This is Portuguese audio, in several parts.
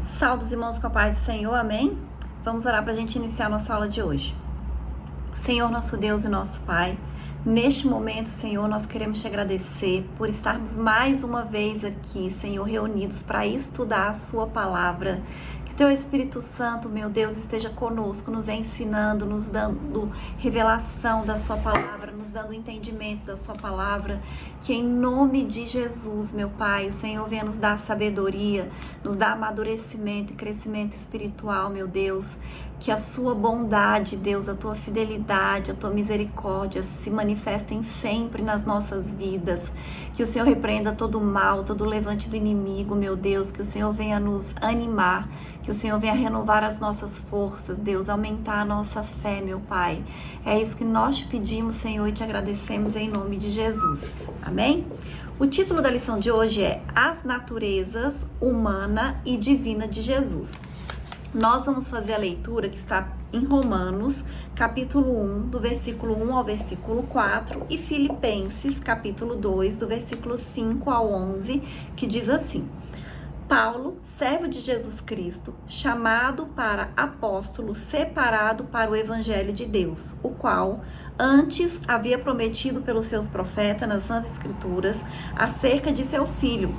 Salve os irmãos com a paz do Senhor, amém? Vamos orar para a gente iniciar a nossa aula de hoje. Senhor, nosso Deus e nosso Pai, neste momento, Senhor, nós queremos te agradecer por estarmos mais uma vez aqui, Senhor, reunidos para estudar a sua palavra. Que teu Espírito Santo, meu Deus, esteja conosco, nos ensinando, nos dando revelação da sua palavra, nos dando entendimento da sua palavra. Que em nome de Jesus, meu Pai, o Senhor venha nos dar sabedoria, nos dar amadurecimento e crescimento espiritual, meu Deus. Que a sua bondade, Deus, a tua fidelidade, a tua misericórdia se manifestem sempre nas nossas vidas. Que o Senhor repreenda todo o mal, todo o levante do inimigo, meu Deus. Que o Senhor venha nos animar, que o Senhor venha renovar as nossas forças, Deus, aumentar a nossa fé, meu Pai. É isso que nós te pedimos, Senhor, e te agradecemos em nome de Jesus. Amém? O título da lição de hoje é As Naturezas Humana e Divina de Jesus. Nós vamos fazer a leitura que está em Romanos, capítulo 1, do versículo 1 ao versículo 4, e Filipenses, capítulo 2, do versículo 5 ao 11, que diz assim: Paulo, servo de Jesus Cristo, chamado para apóstolo, separado para o evangelho de Deus, o qual antes havia prometido pelos seus profetas nas Santas Escrituras acerca de seu filho,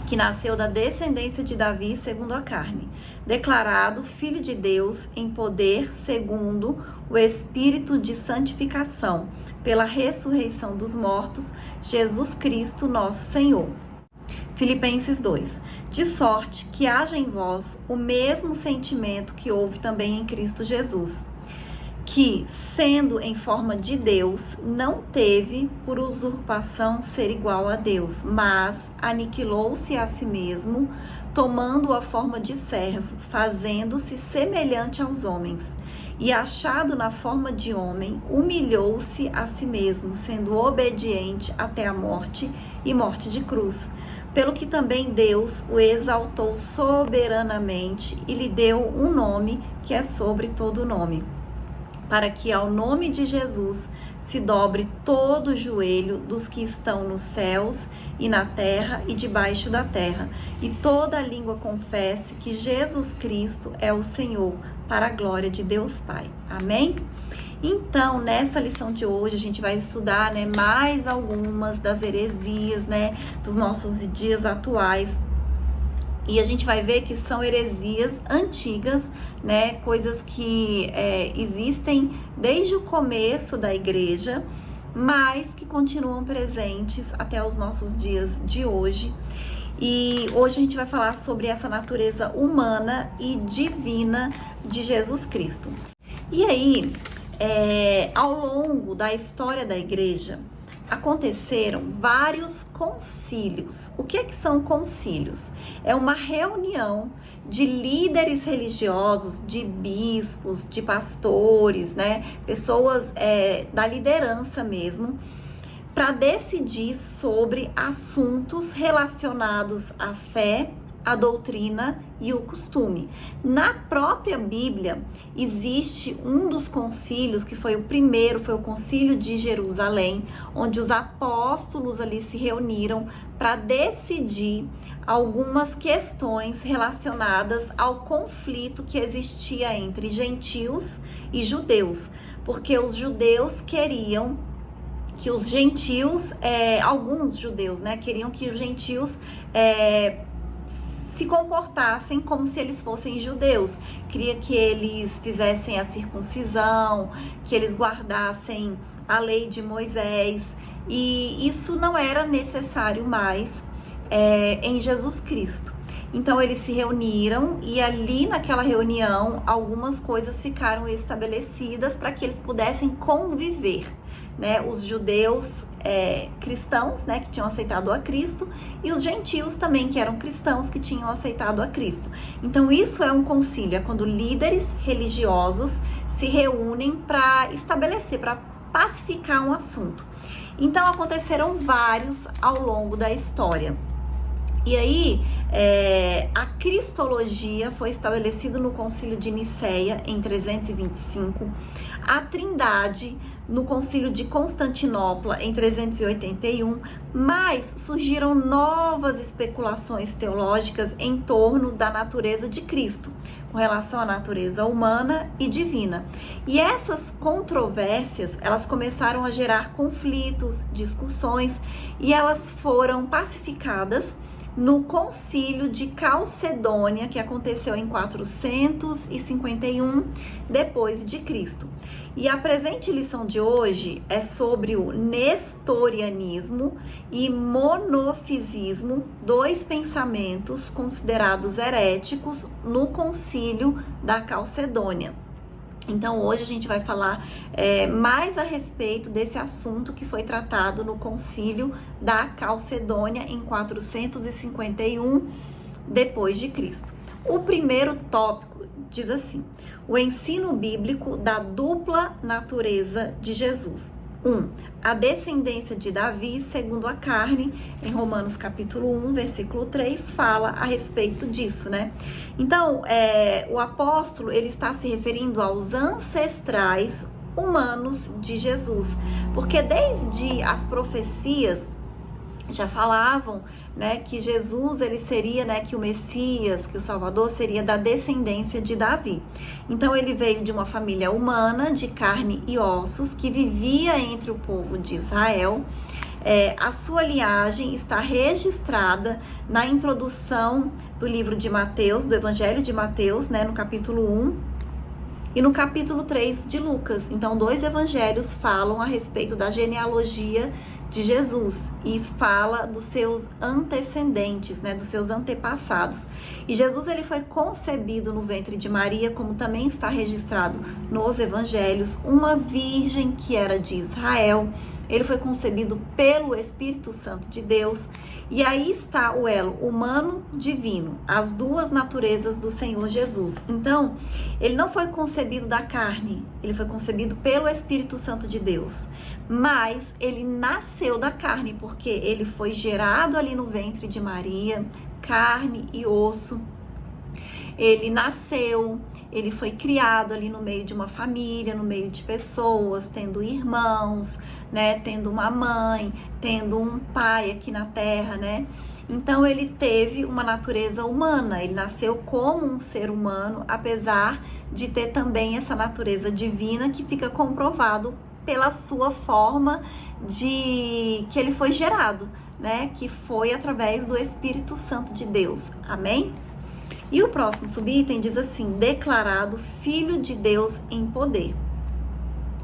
que nasceu da descendência de Davi segundo a carne, declarado Filho de Deus em poder segundo o Espírito de santificação, pela ressurreição dos mortos, Jesus Cristo nosso Senhor. Filipenses 2. De sorte que haja em vós o mesmo sentimento que houve também em Cristo Jesus, que, sendo em forma de Deus, não teve por usurpação ser igual a Deus, mas aniquilou-se a si mesmo, tomando a forma de servo, fazendo-se semelhante aos homens. E achado na forma de homem, humilhou-se a si mesmo, sendo obediente até a morte e morte de cruz. Pelo que também Deus o exaltou soberanamente e lhe deu um nome que é sobre todo nome, para que ao nome de Jesus se dobre todo o joelho dos que estão nos céus e na terra e debaixo da terra, e toda língua confesse que Jesus Cristo é o Senhor, para a glória de Deus Pai. Amém? Então, nessa lição de hoje, a gente vai estudar, mais algumas das heresias, dos nossos dias atuais. E a gente vai ver que são heresias antigas, coisas que existem desde o começo da igreja, mas que continuam presentes até os nossos dias de hoje. E hoje a gente vai falar sobre essa natureza humana e divina de Jesus Cristo. E aí, ao longo da história da igreja, aconteceram vários concílios. O que são concílios? É uma reunião de líderes religiosos, de bispos, de pastores, pessoas da liderança mesmo, para decidir sobre assuntos relacionados à fé, a doutrina e o costume. Na própria Bíblia, existe um dos concílios, que foi o primeiro, foi o concílio de Jerusalém, onde os apóstolos ali se reuniram para decidir algumas questões relacionadas ao conflito que existia entre gentios e judeus, porque os judeus queriam que os gentios, alguns judeus, queriam que os gentios se comportassem como se eles fossem judeus. Queria que eles fizessem a circuncisão, que eles guardassem a lei de Moisés, e isso não era necessário mais em Jesus Cristo. Então eles se reuniram e ali naquela reunião algumas coisas ficaram estabelecidas para que eles pudessem conviver, os judeus cristãos, que tinham aceitado a Cristo, e os gentios também, que eram cristãos, que tinham aceitado a Cristo. Então isso é um concílio, é quando líderes religiosos se reúnem para estabelecer, para pacificar um assunto. Então aconteceram vários ao longo da história. E aí, a cristologia foi estabelecida no Concílio de Nicéia, em 325. A trindade no Concílio de Constantinopla em 381, mas surgiram novas especulações teológicas em torno da natureza de Cristo, com relação à natureza humana e divina. E essas controvérsias, elas começaram a gerar conflitos, discussões, e elas foram pacificadas no Concílio de Calcedônia, que aconteceu em 451 depois de Cristo. E a presente lição de hoje é sobre o nestorianismo e monofisismo, dois pensamentos considerados heréticos no Concílio da Calcedônia. Então, hoje a gente vai falar mais a respeito desse assunto que foi tratado no Concílio da Calcedônia em 451 depois de Cristo. O primeiro tópico diz assim: o ensino bíblico da dupla natureza de Jesus. 1. A descendência de Davi segundo a carne, em Romanos capítulo 1, versículo 3, fala a respeito disso, né? Então, o apóstolo, ele está se referindo aos ancestrais humanos de Jesus, porque desde as profecias já falavam, né, que Jesus, ele seria, né, que o Messias, que o Salvador seria da descendência de Davi. Então ele veio de uma família humana, de carne e ossos, que vivia entre o povo de Israel. A sua linhagem está registrada na introdução do livro de Mateus, do Evangelho de Mateus, né, no capítulo 1 e no capítulo 3 de Lucas. Então, dois evangelhos falam a respeito da genealogia de Jesus e fala dos seus antecedentes, né, dos seus antepassados. E Jesus, ele foi concebido no ventre de Maria, como também está registrado nos evangelhos, uma virgem que era de Israel. Ele foi concebido pelo Espírito Santo de Deus. E aí está o elo humano-divino, as duas naturezas do Senhor Jesus. Então, ele não foi concebido da carne, ele foi concebido pelo Espírito Santo de Deus. Mas ele nasceu da carne, porque ele foi gerado ali no ventre de Maria, carne e osso. Ele nasceu, ele foi criado ali no meio de uma família, no meio de pessoas, tendo irmãos, né, tendo uma mãe, tendo um pai aqui na terra, né? Então ele teve uma natureza humana, ele nasceu como um ser humano, apesar de ter também essa natureza divina, que fica comprovado pela sua forma de que ele foi gerado, né? Que foi através do Espírito Santo de Deus. Amém? E o próximo subitem diz assim: declarado Filho de Deus em poder.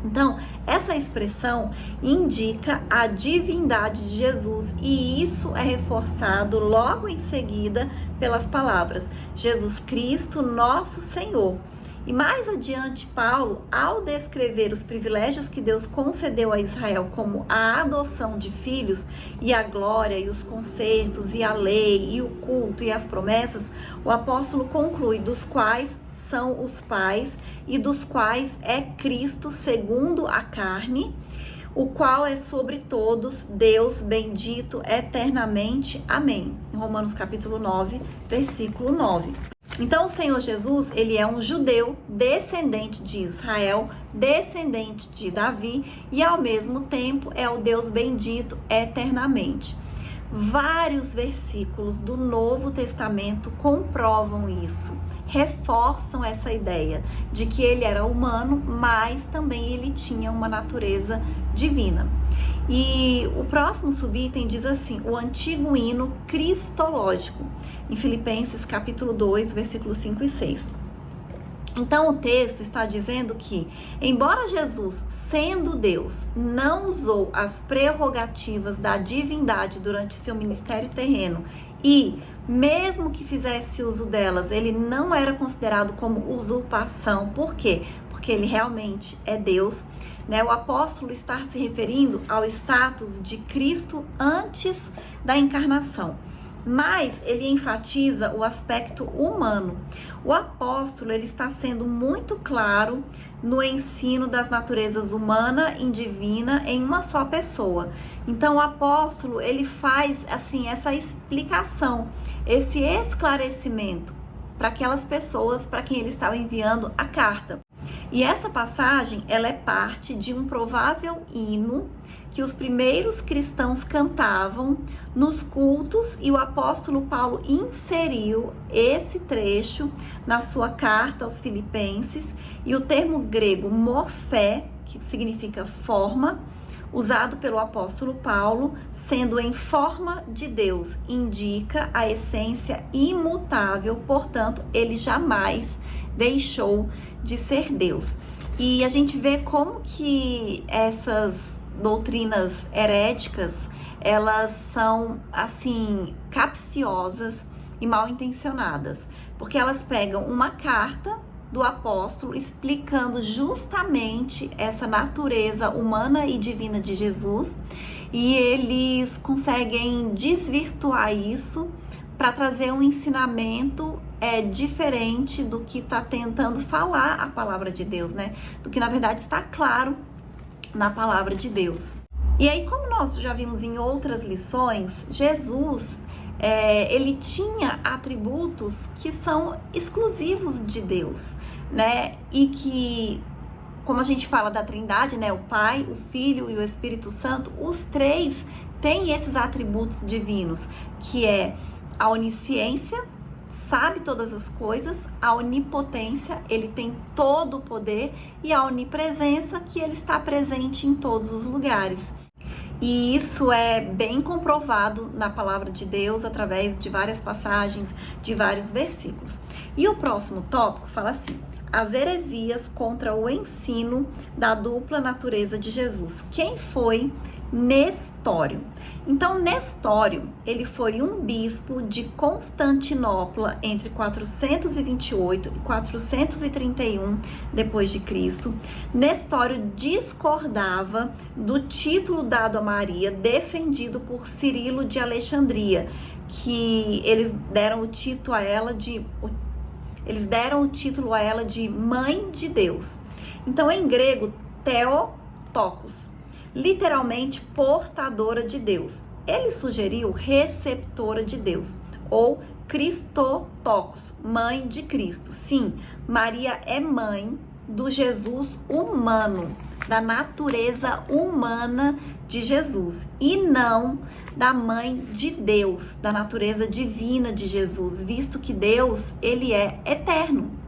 Então, essa expressão indica a divindade de Jesus, e isso é reforçado logo em seguida pelas palavras Jesus Cristo, nosso Senhor. E mais adiante, Paulo, ao descrever os privilégios que Deus concedeu a Israel, como a adoção de filhos, e a glória, e os concertos, e a lei, e o culto, e as promessas, o apóstolo conclui: dos quais são os pais, e dos quais é Cristo segundo a carne, o qual é sobre todos Deus bendito eternamente. Amém. Em Romanos capítulo 9, versículo 9. Então, o Senhor Jesus, ele é um judeu, descendente de Israel, descendente de Davi, e ao mesmo tempo é o Deus bendito eternamente. Vários versículos do Novo Testamento comprovam isso, reforçam essa ideia de que ele era humano, mas também ele tinha uma natureza divina. E o próximo subitem diz assim: o antigo hino cristológico, em Filipenses capítulo 2, versículos 5 e 6. Então o texto está dizendo que, embora Jesus, sendo Deus, não usou as prerrogativas da divindade durante seu ministério terreno, e mesmo que fizesse uso delas, ele não era considerado como usurpação. Por quê? Porque ele realmente é Deus. O apóstolo está se referindo ao status de Cristo antes da encarnação, mas ele enfatiza o aspecto humano. O apóstolo, ele está sendo muito claro no ensino das naturezas humana e divina em uma só pessoa. Então o apóstolo, ele faz assim essa explicação, esse esclarecimento para aquelas pessoas para quem ele estava enviando a carta. E essa passagem, ela é parte de um provável hino que os primeiros cristãos cantavam nos cultos, e o apóstolo Paulo inseriu esse trecho na sua carta aos Filipenses, e o termo grego morfé, que significa forma, usado pelo apóstolo Paulo, sendo em forma de Deus, indica a essência imutável, portanto, ele jamais deixou de ser Deus. E a gente vê como que essas doutrinas heréticas, elas são, assim, capciosas e mal intencionadas, porque elas pegam uma carta do apóstolo explicando justamente essa natureza humana e divina de Jesus, e eles conseguem desvirtuar isso para trazer um ensinamento diferente do que está tentando falar a palavra de Deus, né? Do que na verdade está claro na palavra de Deus. E aí, como nós já vimos em outras lições, Jesus ele tinha atributos que são exclusivos de Deus, né? E que, como a gente fala da Trindade, né? O Pai, o Filho e o Espírito Santo, os três têm esses atributos divinos, que é a onisciência, sabe todas as coisas, a onipotência, ele tem todo o poder, e a onipresença, que ele está presente em todos os lugares. E isso é bem comprovado na palavra de Deus, através de várias passagens, de vários versículos. E o próximo tópico fala assim: as heresias contra o ensino da dupla natureza de Jesus. Quem foi Nestório? Então, Nestório, ele foi um bispo de Constantinopla entre 428 e 431 depois de Cristo. Nestório discordava do título dado a Maria, defendido por Cirilo de Alexandria, que eles deram o título a ela de Mãe de Deus. Então, em grego, Theotokos, literalmente portadora de Deus. Ele sugeriu receptora de Deus, ou Christotokos, mãe de Cristo. Sim, Maria é mãe do Jesus humano, da natureza humana de Jesus, e não da mãe de Deus, da natureza divina de Jesus, visto que Deus, ele é eterno.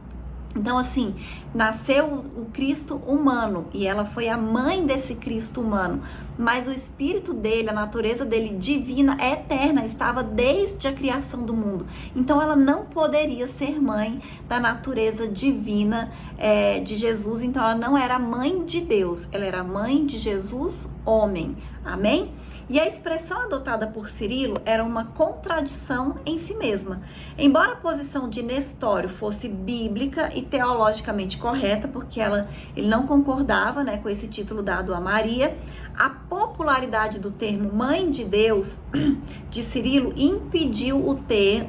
Então, assim, nasceu o Cristo humano e ela foi a mãe desse Cristo humano, mas o espírito dele, a natureza dele divina é eterna, estava desde a criação do mundo. Então, ela não poderia ser mãe da natureza divina de Jesus. Então, ela não era mãe de Deus, ela era mãe de Jesus, homem. Amém? E a expressão adotada por Cirilo era uma contradição em si mesma. Embora a posição de Nestório fosse bíblica e teologicamente correta, porque ele não concordava, né, com esse título dado a Maria, a popularidade do termo Mãe de Deus de Cirilo impediu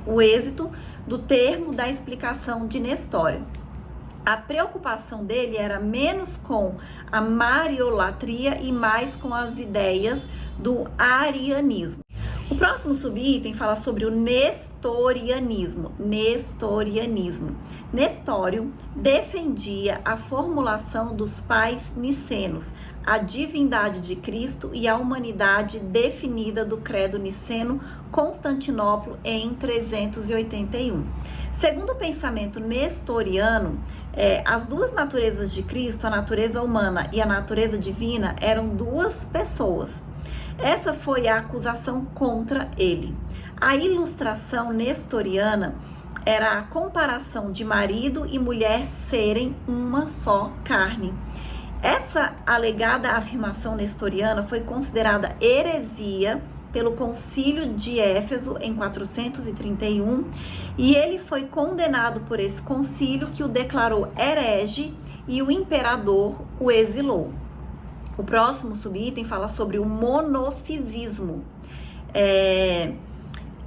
o êxito do termo da explicação de Nestório. A preocupação dele era menos com a mariolatria e mais com as ideias do arianismo. O próximo subitem fala sobre o nestorianismo. Nestório defendia a formulação dos pais nicenos, a divindade de Cristo e a humanidade definida do credo niceno Constantinopla em 381. Segundo o pensamento nestoriano, as duas naturezas de Cristo, a natureza humana e a natureza divina, eram duas pessoas. Essa foi a acusação contra ele. A ilustração nestoriana era a comparação de marido e mulher serem uma só carne. Essa alegada afirmação nestoriana foi considerada heresia pelo Concílio de Éfeso em 431, e ele foi condenado por esse concílio, que o declarou herege, e o imperador o exilou. O próximo subitem fala sobre o monofisismo.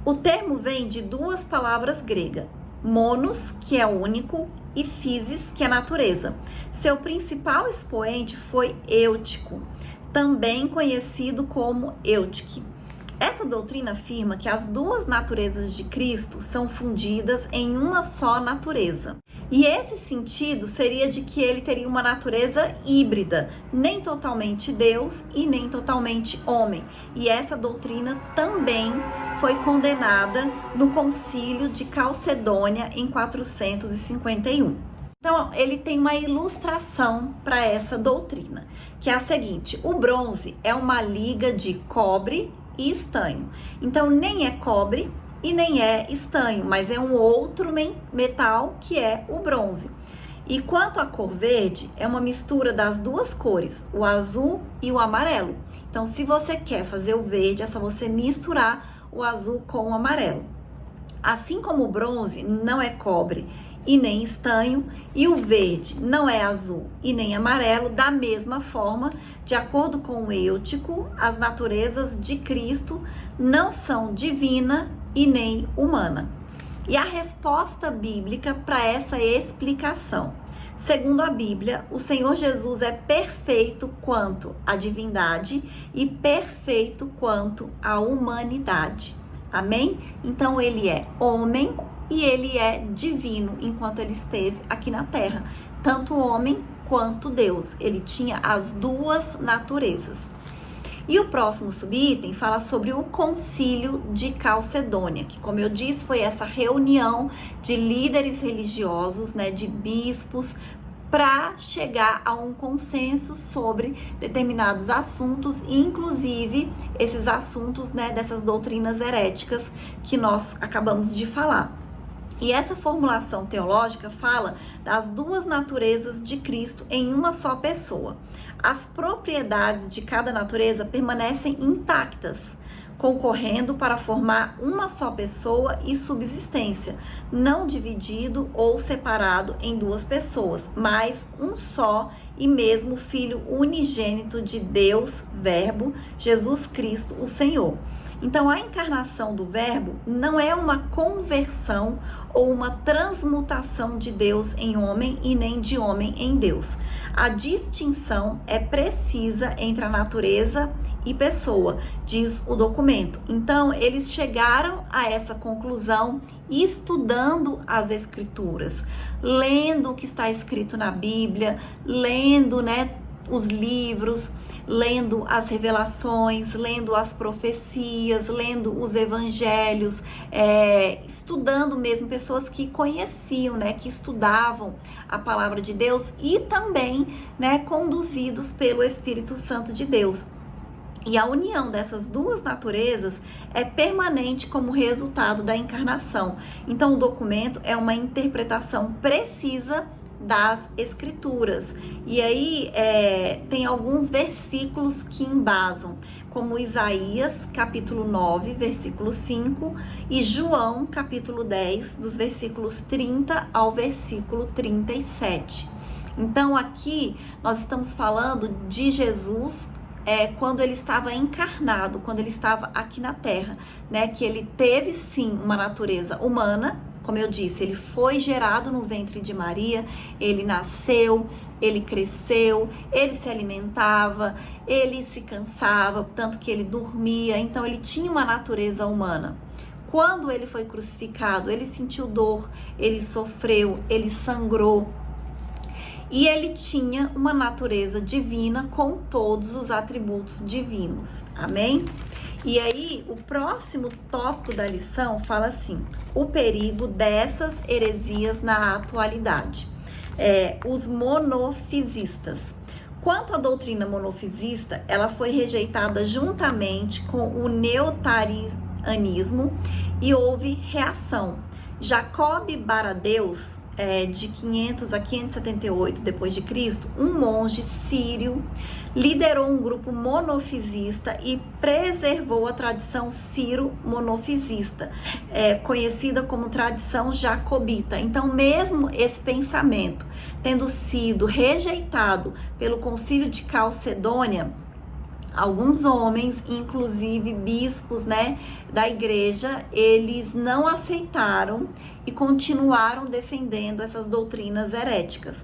O termo vem de duas palavras gregas: monos, que é único, e physis, que é natureza. Seu principal expoente foi Eutico, também conhecido como Eutique. Essa doutrina afirma que as duas naturezas de Cristo são fundidas em uma só natureza. E esse sentido seria de que ele teria uma natureza híbrida, nem totalmente Deus e nem totalmente homem. E essa doutrina também foi condenada no Concílio de Calcedônia em 451. Então, ele tem uma ilustração para essa doutrina, que é a seguinte: o bronze é uma liga de cobre e estanho. Então, nem é cobre e nem é estanho, mas é um outro metal que é o bronze. E quanto à cor verde, é uma mistura das duas cores, o azul e o amarelo. Então, se você quer fazer o verde, é só você misturar o azul com o amarelo. Assim como o bronze não é cobre e nem estanho, e o verde não é azul e nem amarelo, da mesma forma, de acordo com oÊutico, as naturezas de Cristo não são divina e nem humana. E a resposta bíblica para essa explicação: segundo a Bíblia, o Senhor Jesus é perfeito quanto à divindade e perfeito quanto à humanidade. Amém? Então ele é homem e ele é divino enquanto ele esteve aqui na terra, tanto homem quanto Deus. Ele tinha as duas naturezas. E o próximo subitem fala sobre o Concílio de Calcedônia, que, como eu disse, foi essa reunião de líderes religiosos, de bispos, para chegar a um consenso sobre determinados assuntos, inclusive esses assuntos, dessas doutrinas heréticas que nós acabamos de falar. E essa formulação teológica fala das duas naturezas de Cristo em uma só pessoa. As propriedades de cada natureza permanecem intactas, concorrendo para formar uma só pessoa e subsistência, não dividido ou separado em duas pessoas, mas um só e mesmo Filho unigênito de Deus, Verbo, Jesus Cristo, o Senhor. Então, a encarnação do Verbo não é uma conversão ou uma transmutação de Deus em homem e nem de homem em Deus. A distinção é precisa entre a natureza e pessoa, diz o documento. Então, eles chegaram a essa conclusão estudando as Escrituras, lendo o que está escrito na Bíblia, lendo, os livros, lendo as revelações, lendo as profecias, lendo os evangelhos, estudando mesmo, pessoas que conheciam, que estudavam a palavra de Deus e também, conduzidos pelo Espírito Santo de Deus. E a união dessas duas naturezas é permanente como resultado da encarnação. Então, o documento é uma interpretação precisa das Escrituras. E aí tem alguns versículos que embasam, como Isaías, capítulo 9, versículo 5, e João, capítulo 10, dos versículos 30 ao versículo 37. Então, aqui nós estamos falando de Jesus quando ele estava encarnado, quando ele estava aqui na Terra, que ele teve sim uma natureza humana. Como eu disse, ele foi gerado no ventre de Maria, ele nasceu, ele cresceu, ele se alimentava, ele se cansava, tanto que ele dormia, então ele tinha uma natureza humana. Quando ele foi crucificado, ele sentiu dor, ele sofreu, ele sangrou. E ele tinha uma natureza divina com todos os atributos divinos. Amém? E aí, o próximo tópico da lição fala assim: o perigo dessas heresias na atualidade. Os monofisistas. Quanto à doutrina monofisista, ela foi rejeitada juntamente com o neotarianismo e houve reação. Jacob Baradeus, de 500 a 578 depois de Cristo, um monge sírio, liderou um grupo monofisista e preservou a tradição sírio-monofisista, conhecida como tradição jacobita. Então, mesmo esse pensamento tendo sido rejeitado pelo Concílio de Calcedônia, alguns homens, inclusive bispos, da igreja, eles não aceitaram e continuaram defendendo essas doutrinas heréticas.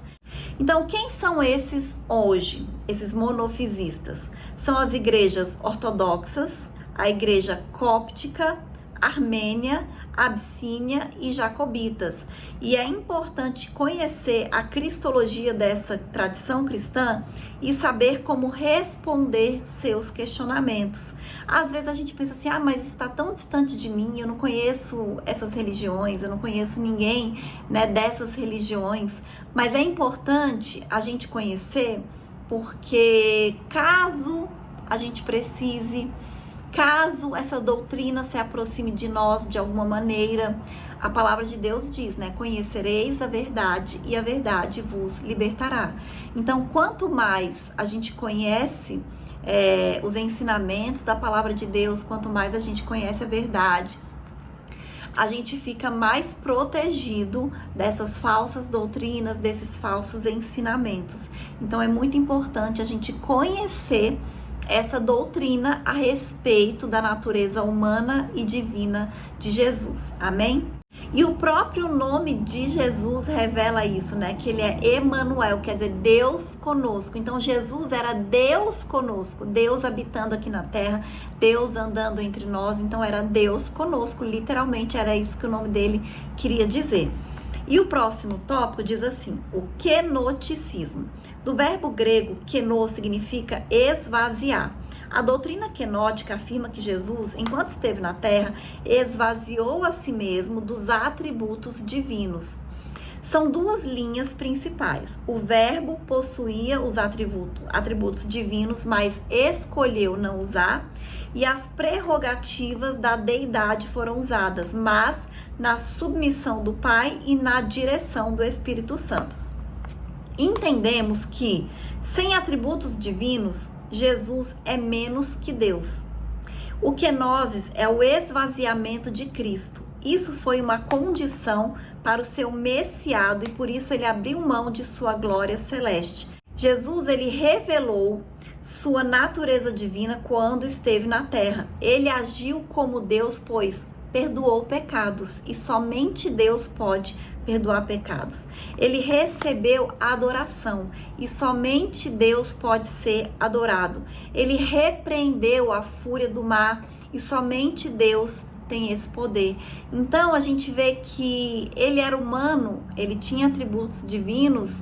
Então, quem são esses hoje, esses monofisistas? São as igrejas ortodoxas, a igreja cóptica, armênia, abissínia e jacobitas. E é importante conhecer a cristologia dessa tradição cristã e saber como responder seus questionamentos. Às vezes a gente pensa assim, mas isso está tão distante de mim, eu não conheço essas religiões, eu não conheço ninguém, né, dessas religiões. Mas é importante a gente conhecer, porque caso a gente precise, caso essa doutrina se aproxime de nós de alguma maneira, a palavra de Deus diz, né? Conhecereis a verdade e a verdade vos libertará. Então, quanto mais a gente conhece os ensinamentos da palavra de Deus, quanto mais a gente conhece a verdade, a gente fica mais protegido dessas falsas doutrinas, desses falsos ensinamentos. Então, é muito importante a gente conhecer essa doutrina a respeito da natureza humana e divina de Jesus. Amém? E o próprio nome de Jesus revela isso, né? Que ele é Emanuel, quer dizer Deus conosco. Então Jesus era Deus conosco, Deus habitando aqui na terra, Deus andando entre nós. Então era Deus conosco, literalmente era isso que o nome dele queria dizer. E o próximo tópico diz assim, o quenoticismo. Do verbo grego, queno significa esvaziar. A doutrina quenótica afirma que Jesus, enquanto esteve na terra, esvaziou a si mesmo dos atributos divinos. São duas linhas principais. O verbo possuía os atributos divinos, mas escolheu não usar, e as prerrogativas da deidade foram usadas, mas na submissão do Pai e na direção do Espírito Santo. Entendemos que, sem atributos divinos, Jesus é menos que Deus. O kenosis é o esvaziamento de Cristo. Isso foi uma condição para o seu messiado e por isso ele abriu mão de sua glória celeste. Jesus, ele revelou sua natureza divina quando esteve na terra. Ele agiu como Deus, pois perdoou pecados e somente Deus pode perdoar pecados. Ele recebeu adoração e somente Deus pode ser adorado. Ele repreendeu a fúria do mar e somente Deus tem esse poder. Então a gente vê que ele era humano, ele tinha atributos divinos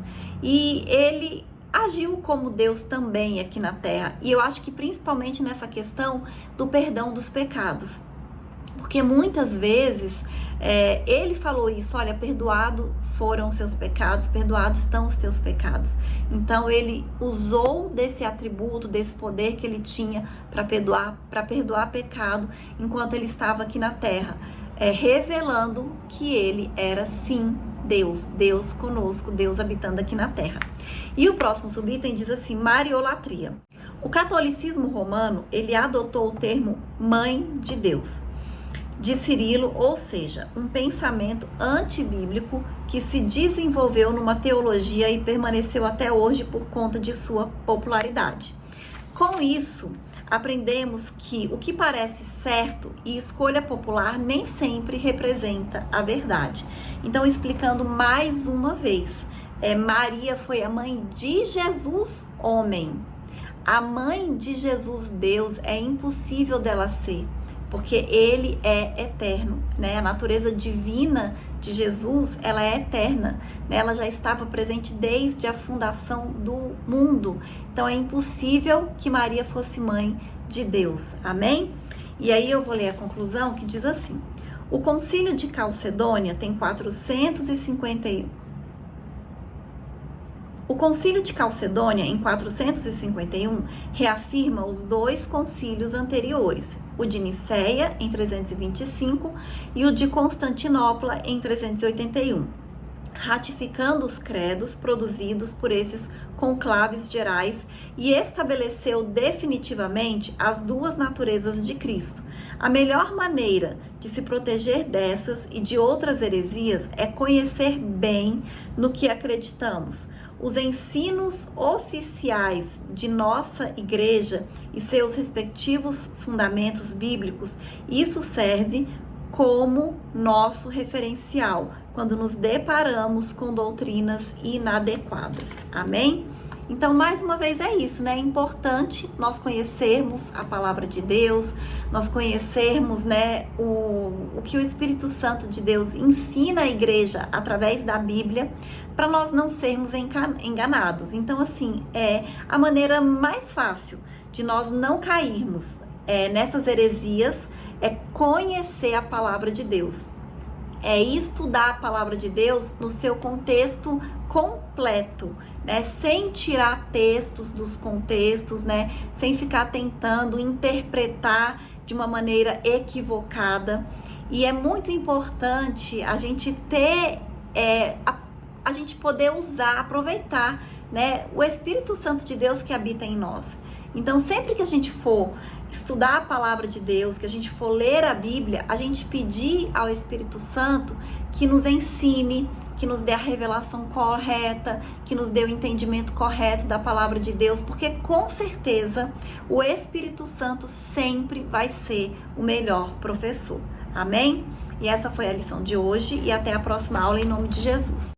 e ele agiu como Deus também aqui na terra. E eu acho que principalmente nessa questão do perdão dos pecados. Porque muitas vezes ele falou isso, olha, perdoado foram os seus pecados, perdoados estão os teus pecados. Então ele usou desse atributo, desse poder que ele tinha para perdoar pecado enquanto ele estava aqui na terra, revelando que ele era sim Deus conosco, Deus habitando aqui na terra. E o próximo subitem diz assim, Mariolatria. O catolicismo romano, ele adotou o termo mãe de Deus, de Cirilo, ou seja, um pensamento antibíblico que se desenvolveu numa teologia e permaneceu até hoje por conta de sua popularidade. Com isso, aprendemos que o que parece certo e escolha popular nem sempre representa a verdade. Então, explicando mais uma vez, Maria foi a mãe de Jesus, homem. A mãe de Jesus, Deus, é impossível dela ser, porque ele é eterno, né? A natureza divina de Jesus, ela é eterna, né? Ela já estava presente desde a fundação do mundo. Então é impossível que Maria fosse mãe de Deus, amém? E aí eu vou ler a conclusão que diz assim, o Concílio de Calcedônia tem 451. O Concílio de Calcedônia, em 451, reafirma os dois concílios anteriores, o de Nicéia, em 325, e o de Constantinopla, em 381, ratificando os credos produzidos por esses conclaves gerais e estabeleceu definitivamente as duas naturezas de Cristo. A melhor maneira de se proteger dessas e de outras heresias é conhecer bem no que acreditamos. Os ensinos oficiais de nossa igreja e seus respectivos fundamentos bíblicos, isso serve como nosso referencial quando nos deparamos com doutrinas inadequadas. Amém? Então, mais uma vez é isso, né? É importante nós conhecermos a palavra de Deus, nós conhecermos, né, o que o Espírito Santo de Deus ensina à igreja através da Bíblia, para nós não sermos enganados. Então, assim, a maneira mais fácil de nós não cairmos nessas heresias é conhecer a palavra de Deus. É estudar a palavra de Deus no seu contexto completo, né? Sem tirar textos dos contextos, né? Sem ficar tentando interpretar de uma maneira equivocada. E é muito importante a gente ter, a gente poder usar, aproveitar, né, o Espírito Santo de Deus que habita em nós. Então, sempre que a gente for estudar a palavra de Deus, que a gente for ler a Bíblia, a gente pedir ao Espírito Santo que nos ensine, que nos dê a revelação correta, que nos dê o entendimento correto da palavra de Deus, porque com certeza o Espírito Santo sempre vai ser o melhor professor. Amém? E essa foi a lição de hoje e até a próxima aula em nome de Jesus.